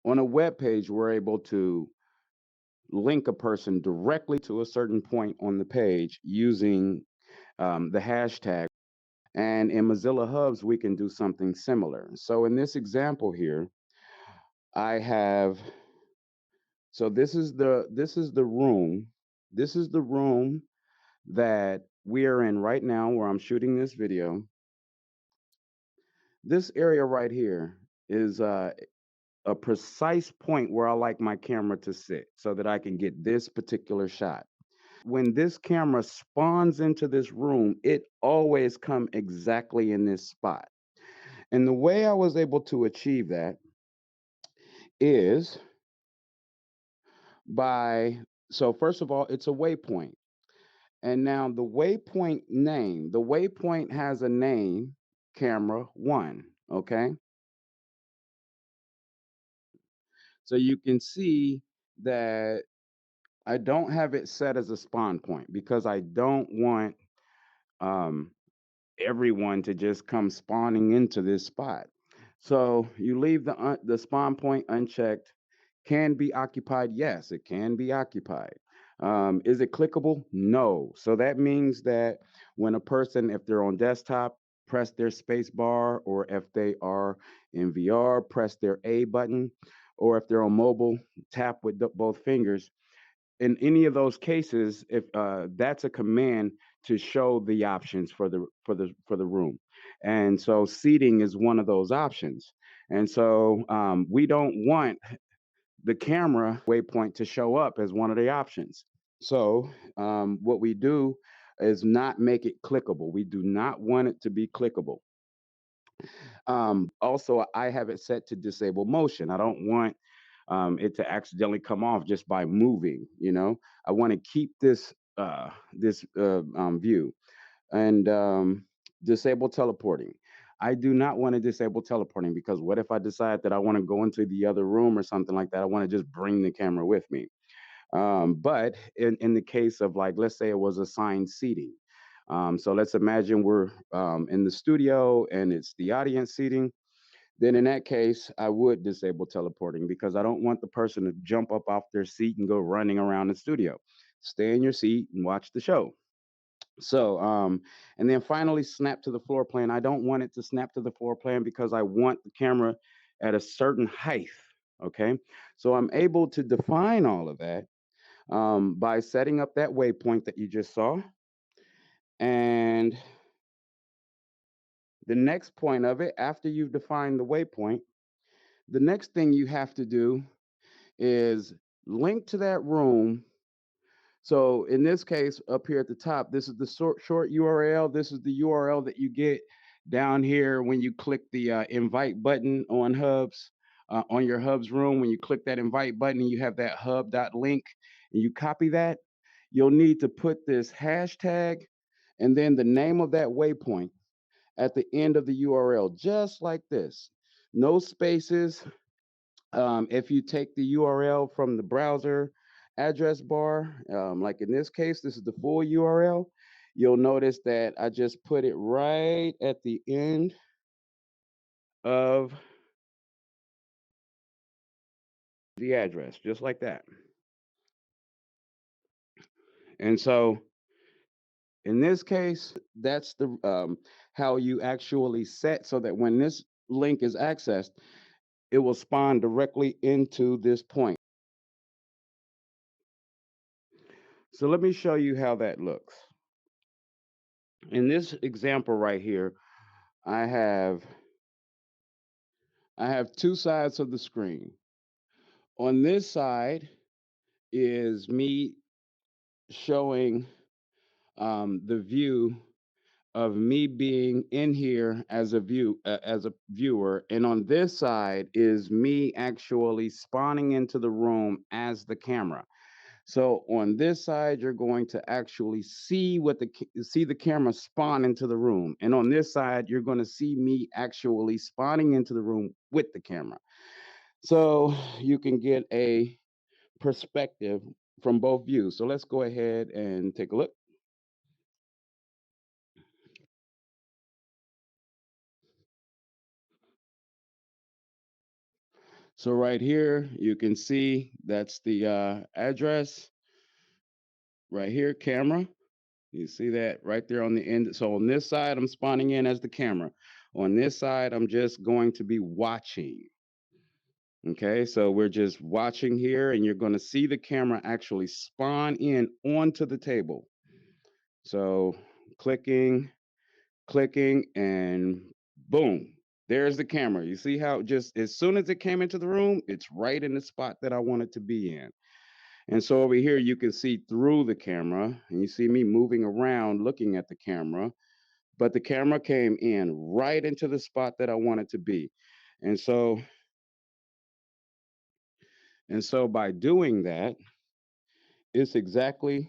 On a web page, we're able to link a person directly to a certain point on the page using the hashtag. And in Mozilla Hubs, we can do something similar. So in this example here, I have, so this is the room. This is the room that we are in right now where I'm shooting this video. This area right here is a precise point where I like my camera to sit so that I can get this particular shot. When this camera spawns into this room, it always come exactly in this spot. And the way I was able to achieve that is by, so first of all, it's a waypoint. And now the waypoint has a name, camera one. Okay. So you can see that I don't have it set as a spawn point because I don't want um, everyone to just come spawning into this spot. So you leave the spawn point unchecked. Can be occupied? Yes, it can be occupied. Is it clickable? No. So that means that when a person, if they're on desktop, press their space bar, or if they are in VR, press their A button, or if they're on mobile, tap with both fingers. In any of those cases, if that's a command to show the options for the room, and so seating is one of those options. And so we don't want the camera waypoint to show up as one of the options. So what we do is not make it clickable. We do not want it to be clickable. Also, I have it set to disable motion. I don't want it to accidentally come off just by moving. I want to keep this view and disable teleporting. I do not want to disable teleporting because what if I decide that I want to go into the other room or something like that? I want to just bring the camera with me. But in the case of, like, let's say it was assigned seating. So let's imagine we're in the studio and it's the audience seating. Then in that case, I would disable teleporting because I don't want the person to jump up off their seat and go running around the studio. Stay in your seat and watch the show. So, and then finally, snap to the floor plan. I don't want it to snap to the floor plan because I want the camera at a certain height. Okay. So I'm able to define all of that by setting up that waypoint that you just saw. And the next point of it, after you've defined the waypoint, the next thing you have to do is link to that room. So in this case, up here at the top, this is the short URL. This is the URL that you get down here when you click the invite button on Hubs, on your Hubs room. When you click that invite button and you have that hub.link and you copy that, you'll need to put this hashtag and then the name of that waypoint at the end of the URL, just like this. No spaces, if you take the URL from the browser address bar, like in this case, this is the full URL, you'll notice that I just put it right at the end of the address, just like that. And so in this case, that's the how you actually set so that when this link is accessed, it will spawn directly into this point. So let me show you how that looks. In this example right here, I have I have two sides of the screen. On this side is me showing the view of me being in here as a viewer, and on this side is me actually spawning into the room as the camera. So on this side, you're going to actually see see the camera spawn into the room, and on this side, you're going to see me actually spawning into the room with the camera. So you can get a perspective from both views. So let's go ahead and take a look. So right here, you can see that's the address right here, camera. You see that right there on the end. So on this side, I'm spawning in as the camera. On this side, I'm just going to be watching. Okay, so we're just watching here, and you're going to see the camera actually spawn in onto the table. So clicking, clicking, and boom, there's the camera. You see how just as soon as it came into the room, it's right in the spot that I want it to be in. And so over here, you can see through the camera, and you see me moving around looking at the camera, but the camera came in right into the spot that I want it to be. And so, and so by doing that, it's exactly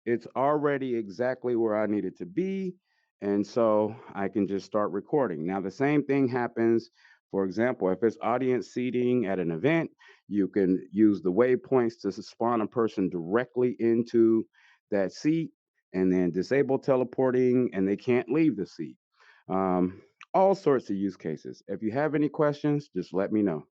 it's already exactly where I need it to be. And so I can just start recording. Now, the same thing happens, for example, if it's audience seating at an event, you can use the waypoints to spawn a person directly into that seat and then disable teleporting and they can't leave the seat. Um, all sorts of use cases. If you have any questions, just let me know.